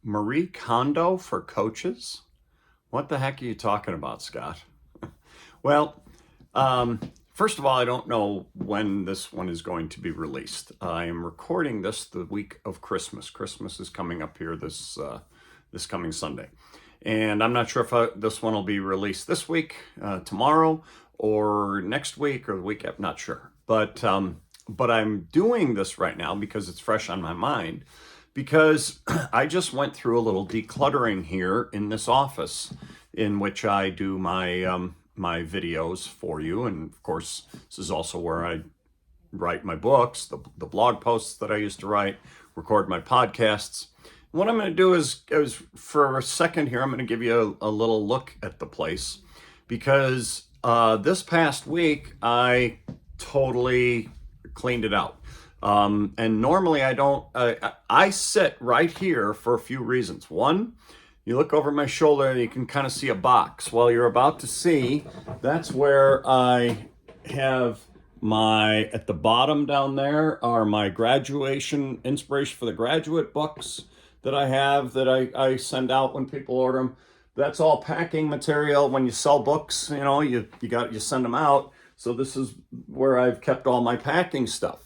Marie Kondo for coaches? What the heck are you talking about, Scott? Well, um, first of all, I don't know when this one is going to be released. I am recording this the week of Christmas. Christmas is coming up here this coming Sunday, and I'm not sure if this one will be released this week, tomorrow, or next week, or the week. I'm not sure, but I'm doing this right now because it's fresh on my mind. Because I just went through a little decluttering here in this office, in which I do my videos for you, and of course, this is also where I write my books, the blog posts that I used to write, record my podcasts. What I'm going to do is for a second here, I'm going to give you a little look at the place, because this past week I totally cleaned it out. And normally I don't, I sit right here for a few reasons. One, you look over my shoulder and you can kind of see a box. Well, you're about to see, that's where I have at the bottom down there are my graduation inspiration for the graduate books that I have, that I send out when people order them. That's all packing material. When you sell books, you send them out. So this is where I've kept all my packing stuff.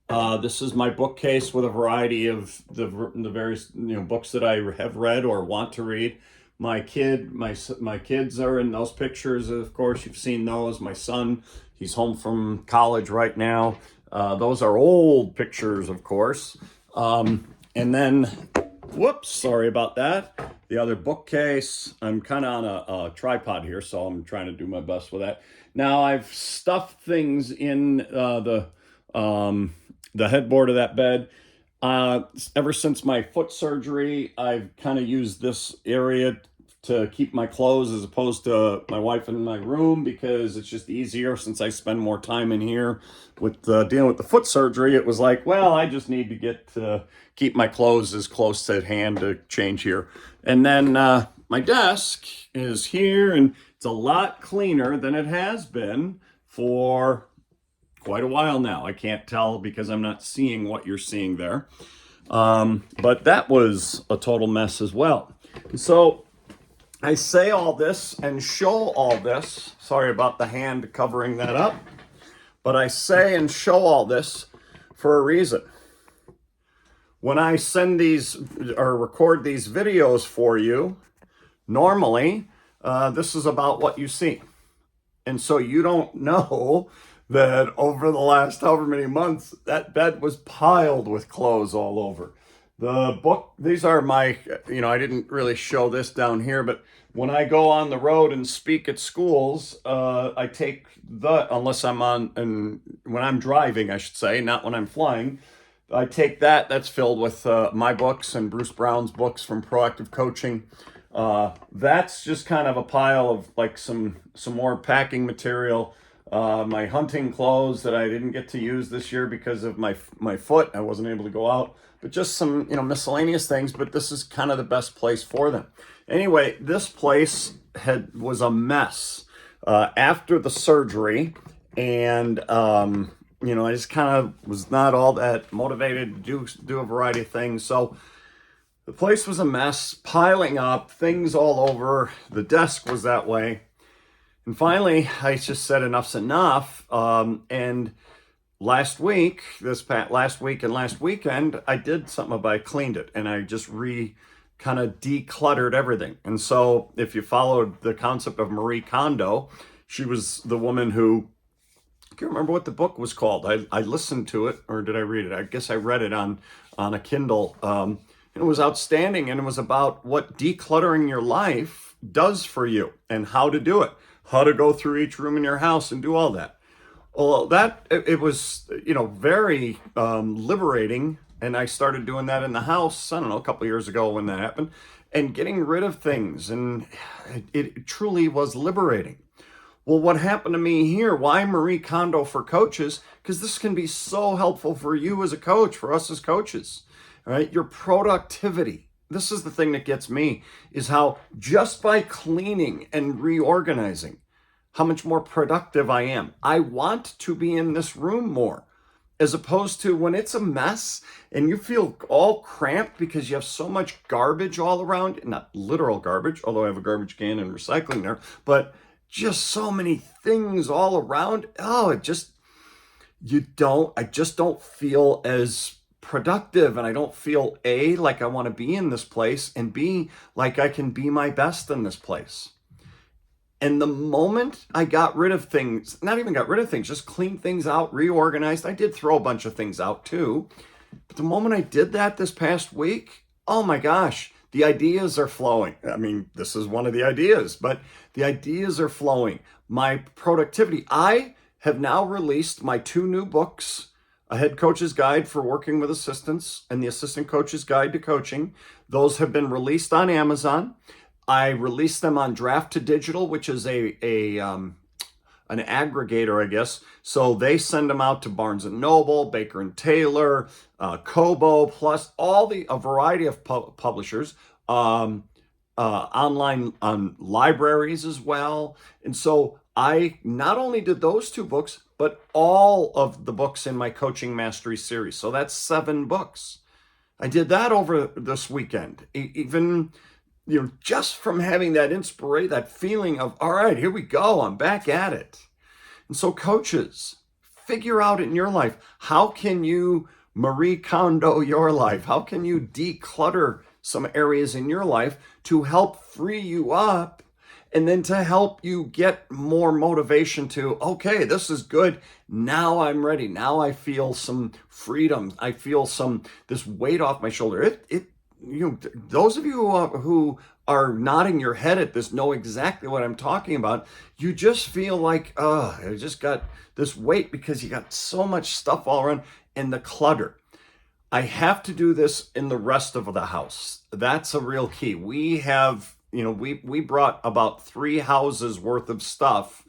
This is my bookcase with a variety of the various books that I have read or want to read. My kids are in those pictures. Of course, you've seen those. My son, he's home from college right now. Those are old pictures, of course. And then, whoops, sorry about that. The other bookcase. I'm kind of on a tripod here, so I'm trying to do my best with that. Now I've stuffed things in the headboard of that bed. Ever since my foot surgery, I've kind of used this area to keep my clothes as opposed to my wife in my room, because it's just easier since I spend more time in here with dealing with the foot surgery. It was like, well, I just need to keep my clothes as close at hand to change here. And then my desk is here, and it's a lot cleaner than it has been for quite a while now. I can't tell because I'm not seeing what you're seeing there. But that was a total mess as well. So I say all this and show all this. Sorry about the hand covering that up. But I say and show all this for a reason. When I send these or record these videos for you, normally this is about what you see. And so you don't know that over the last however many months, that bed was piled with clothes all over. The book, these are my, I didn't really show this down here, but when I go on the road and speak at schools, I take unless I'm and when I'm driving, I should say, not when I'm flying, I take that's filled with my books and Bruce Brown's books from Proactive Coaching. That's just kind of a pile of like some more packing material. My hunting clothes that I didn't get to use this year because of my foot. I wasn't able to go out, but just some, miscellaneous things, but this is kind of the best place for them. Anyway, this place was a mess, after the surgery. And, I just kind of was not all that motivated to do a variety of things. So the place was a mess, piling up, things all over. The desk was that way. And finally, I just said enough's enough. And last week and last weekend, I did something about I cleaned it, and I just kind of decluttered everything. And so if you followed the concept of Marie Kondo, she was the woman who, I can't remember what the book was called. I listened to it, or did I read it? I guess I read it on a Kindle. And it was outstanding, and it was about what decluttering your life does for you and how to do it. How to go through each room in your house and do all that. Well, it was, very liberating. And I started doing that in the house, I don't know, a couple years ago when that happened, and getting rid of things. And it truly was liberating. Well, what happened to me here? Why Marie Kondo for coaches? Because this can be so helpful for you as a coach, for us as coaches. All right, your productivity. This is the thing that gets me, is how just by cleaning and reorganizing, how much more productive I am. I want to be in this room more. as opposed to when it's a mess and you feel all cramped because you have so much garbage all around, not literal garbage, although I have a garbage can and recycling there, but just so many things all around. Oh, I just don't feel as productive, and I don't feel A, like I want to be in this place, and B, like I can be my best in this place. And the moment I got rid of things, not even got rid of things, just cleaned things out, reorganized, I did throw a bunch of things out too. But the moment I did that this past week, oh my gosh, the ideas are flowing. I mean, this is one of the ideas, but the ideas are flowing. My productivity, I have now released my 2 new books, A Head Coach's Guide for Working with Assistants and The Assistant Coach's Guide to Coaching. Those have been released on Amazon. I released them on Draft to Digital, which is an aggregator, I guess. So they send them out to Barnes and Noble, Baker and Taylor, Kobo, plus a variety of publishers, online libraries as well. And so I not only did those 2 books, but all of the books in my Coaching Mastery series. So that's 7 books. I did that over this weekend. Even, just from having that inspiration, that feeling of, all right, here we go, I'm back at it. And so coaches, figure out in your life, how can you Marie Kondo your life? How can you declutter some areas in your life to help free you up, and then to help you get more motivation to, okay, this is good. Now I'm ready. Now I feel some freedom. I feel this weight off my shoulder. Those of you who are nodding your head at this know exactly what I'm talking about. You just feel like, I just got this weight because you got so much stuff all around, and the clutter. I have to do this in the rest of the house. That's a real key. We have, we brought about 3 houses worth of stuff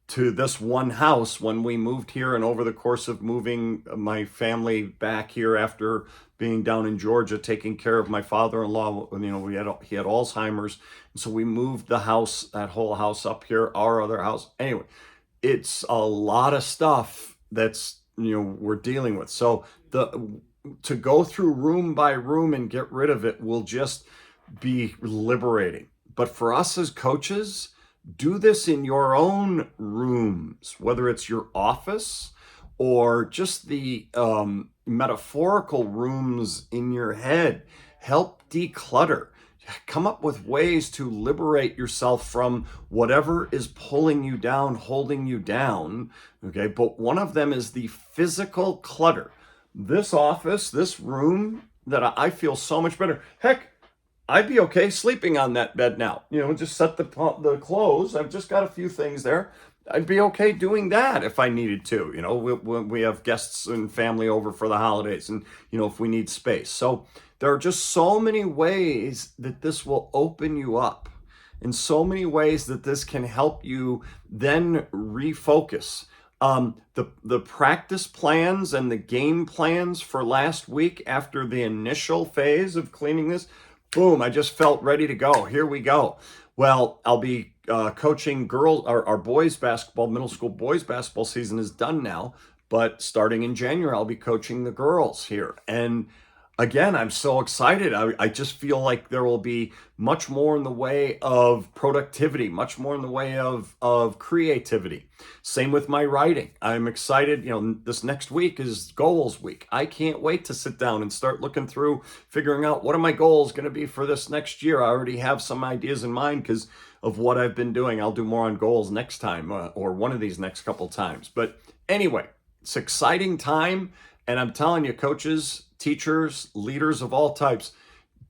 to this one house when we moved here, and over the course of moving my family back here after being down in Georgia taking care of my father-in-law, he had Alzheimer's, and so we moved that whole house up here, our other house. Anyway, it's a lot of stuff that's we're dealing with. So to go through room by room and get rid of it will just be liberating. But for us as coaches, do this in your own rooms, whether it's your office or just the metaphorical rooms in your head. Help declutter. Come up with ways to liberate yourself from whatever is pulling you down, holding you down. Okay, but one of them is the physical clutter. This office, this room, that I feel so much better. Heck, I'd be okay sleeping on that bed now. Just set the clothes. I've just got a few things there. I'd be okay doing that if I needed to. We have guests and family over for the holidays, and if we need space. So there are just so many ways that this will open you up, in so many ways that this can help you then refocus. The practice plans and the game plans for last week after the initial phase of cleaning this, boom, I just felt ready to go. Here we go. Well, I'll be coaching girls, our boys basketball, middle school boys basketball season is done now, but starting in January, I'll be coaching the girls here. And again, I'm so excited. I just feel like there will be much more in the way of productivity, much more in the way of creativity. Same with my writing. I'm excited. This next week is goals week. I can't wait to sit down and start looking through, figuring out what are my goals going to be for this next year. I already have some ideas in mind because of what I've been doing. I'll do more on goals next time or one of these next couple times. But anyway, it's an exciting time. And I'm telling you, coaches, teachers, leaders of all types,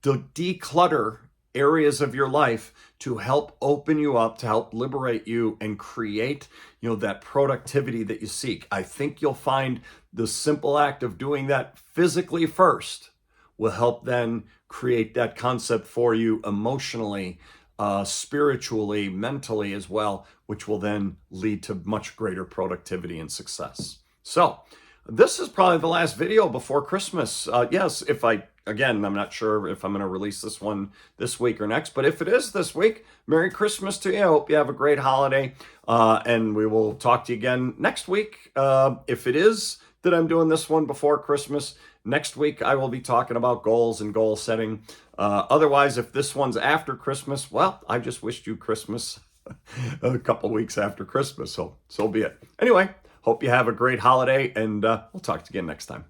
to declutter areas of your life to help open you up, to help liberate you and create, that productivity that you seek. I think you'll find the simple act of doing that physically first will help then create that concept for you emotionally, spiritually, mentally as well, which will then lead to much greater productivity and success. So this is probably the last video before Christmas. Yes, I'm not sure if I'm going to release this one this week or next, but if it is this week, Merry Christmas to you. I hope you have a great holiday, and we will talk to you again next week. If it is that I'm doing this one before Christmas. Next week, I will be talking about goals and goal setting. Otherwise, if this one's after Christmas, well, I just wished you Christmas a couple weeks after Christmas. So be it. Anyway, hope you have a great holiday, and we'll talk to you again next time.